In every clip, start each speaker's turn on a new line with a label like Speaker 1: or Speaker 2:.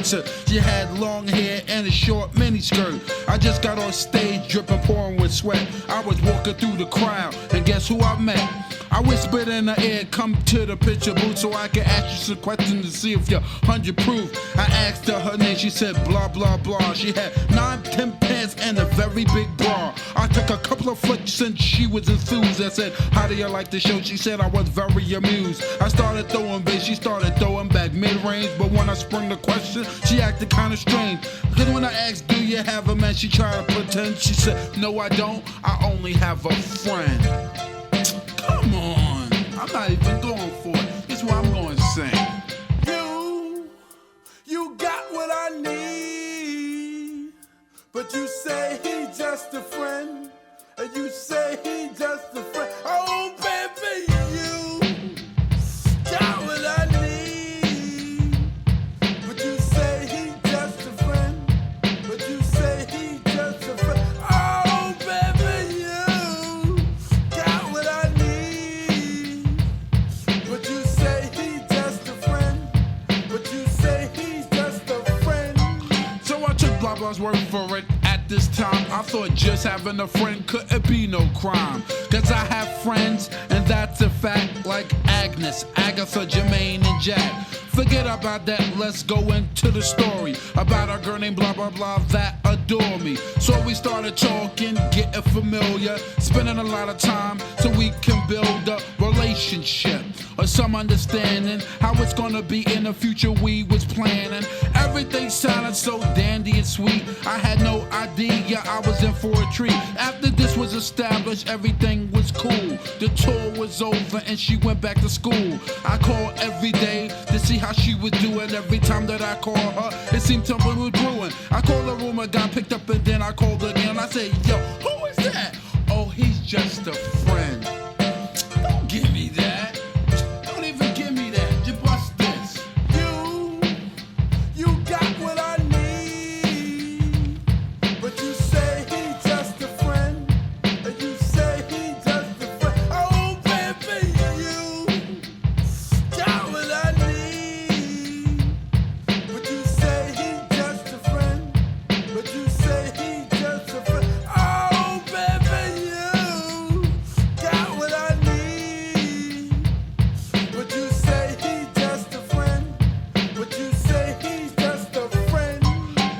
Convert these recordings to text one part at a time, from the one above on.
Speaker 1: dancer. She had long hair and a short miniskirt. I just got on stage, dripping, pouring with sweat. I was walking through the crowd, and guess who I met? I whispered in her ear, come to the picture booth so I can ask you some questions to see if you're 100 proof. I asked her name, she said blah blah blah. She had 9-10 pants and a very big bra. I took a couple of flicks and she was enthused. I said, how do you like the show? She said I was very amused. I started throwing bass, she started throwing back mid-range. But when I sprung the question, she acted kinda strange. Cause when I asked, do you have a man? She tried to pretend. She said, no I don't, I only have a friend. Come on, I'm not even going for it. This is what I'm going to sing. You got what I need, but you say he's just a friend, and you say he's just a friend. Oh, baby, you got what I need, but you say he's just a friend, but you say he's just a friend. Oh, baby, you got what I need, but you say he's just a friend, but you say he's just a friend. So I took blah blah's word for it. At this time, I thought just having a friend couldn't be no crime. Cause I have friends, and that's a fact, like Agnes, Agatha, Jermaine, and Jack. Forget about that, let's go into the story about a girl named blah blah blah that adore me. So we started talking, getting familiar, spending a lot of time so we can build a relationship or some understanding how it's gonna be in the future. We was planning, everything sounded so dandy and sweet. I had no idea I was in for a treat. After this was established, everything was cool. The tour was over and she went back to school. I called every day to see how she was doing. Every time that I called her, it seemed something was brewing. I called the room, a guy picked up, and then I called again. I said, yo, who is that? Oh, he's just a friend. Don't give me that. Don't even give me that. Just bust this. You got what I need, but you say he's just a friend, and you say he's just a friend. Oh, baby, you got what I need, but you say he's just a friend, but you say he's just a friend. Oh, baby, you got what I need, but you say he's just a friend, but you say he's just a friend.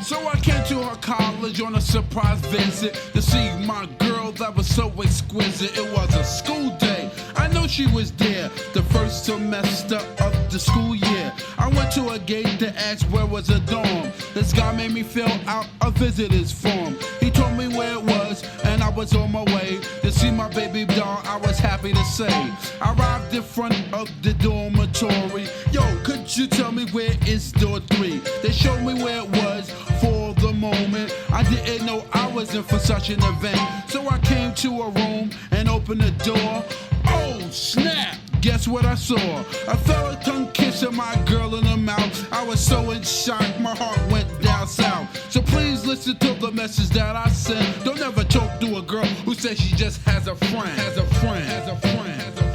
Speaker 1: So I came to her college on a surprise visit to see my girl that was so exquisite. It was a school day, I know she was there, the first semester of the school year. I went to a gate to ask where was a dorm. This guy made me fill out a visitor's form. He told me where it was, and I was on my way to see my baby doll. I was happy to say. I arrived in front of the dormitory. Yo, could you tell me where is door 3? They showed me where it was for the moment. I didn't know I was in for such an event. So I came to a room and opened the door. Oh, snap! Guess what I saw? I felt a tongue kissing my girl in the mouth. I was so in shock, my heart went down south. So please listen to the message that I sent. Don't ever talk to a girl who says she just has a friend. Has a friend. Has a friend. Has a friend.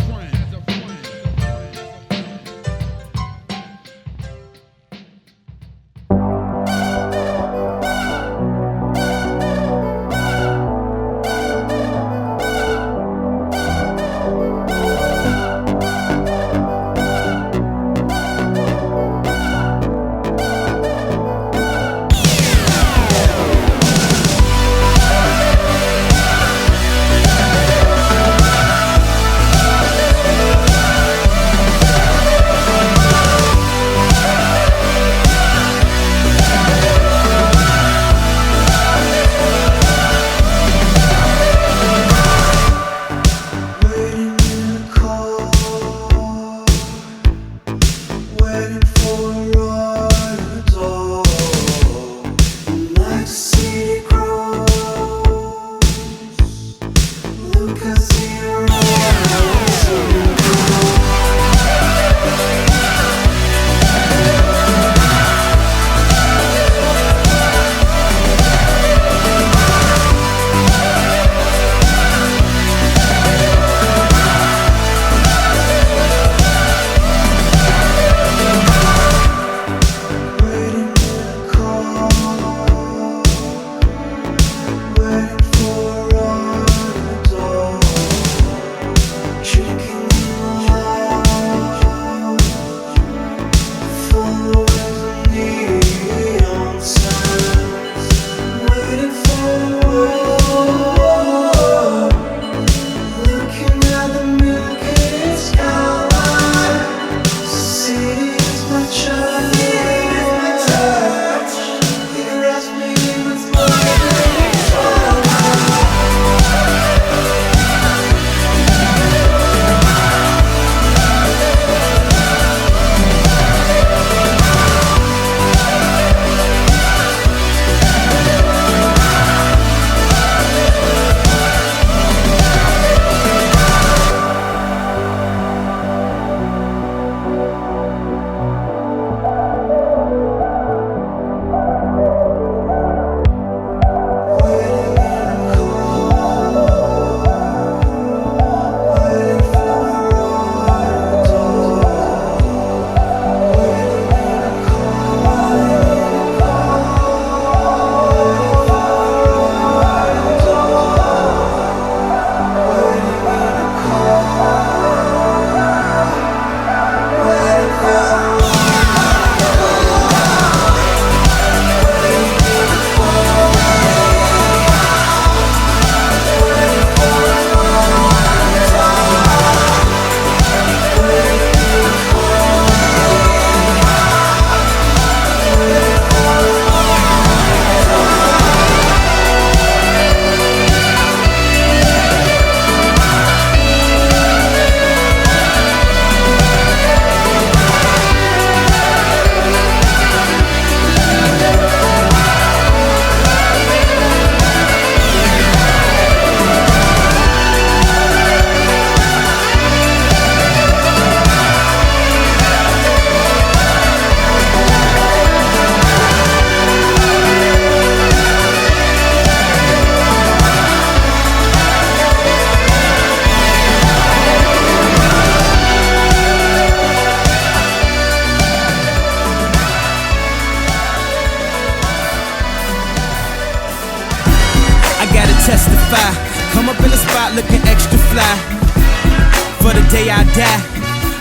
Speaker 2: day I die,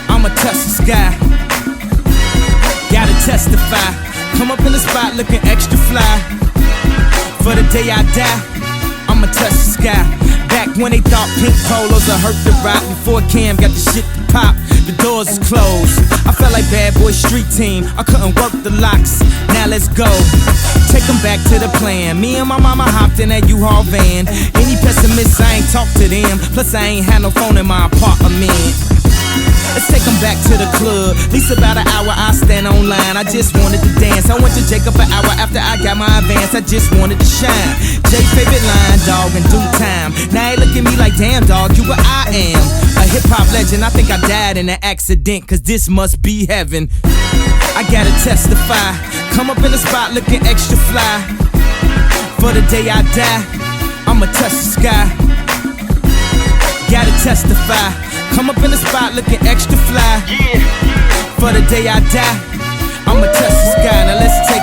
Speaker 2: I'ma touch the sky. Gotta testify. Come up in the spot looking extra fly. For the day I die, I'ma touch the sky. Back when they thought pink polos would hurt the rock. Before Cam got the shit to pop, the doors is closed. I felt like Bad Boy Street Team, I couldn't work the locks. Now let's go, take them back to the plan. Me and my mama hopped in that U-Haul van. Any pessimists, I ain't talk to them. Plus I ain't had no phone in my apartment. Let's take them back to the club. At least about an hour I stand online. I just wanted to dance. I went to Jacob an hour after I got my advance. I just wanted to shine. Jay's favorite line, dog, in due time. Now they look at me like, damn, dog, you what I am. A hip-hop legend, I think I died in an accident, cause this must be heaven. I gotta testify. Come up in the spot looking extra fly. For the day I die, I'ma touch the sky. Gotta testify. Come up in the spot looking extra fly. For the day I die, I'ma touch the sky. Now let's take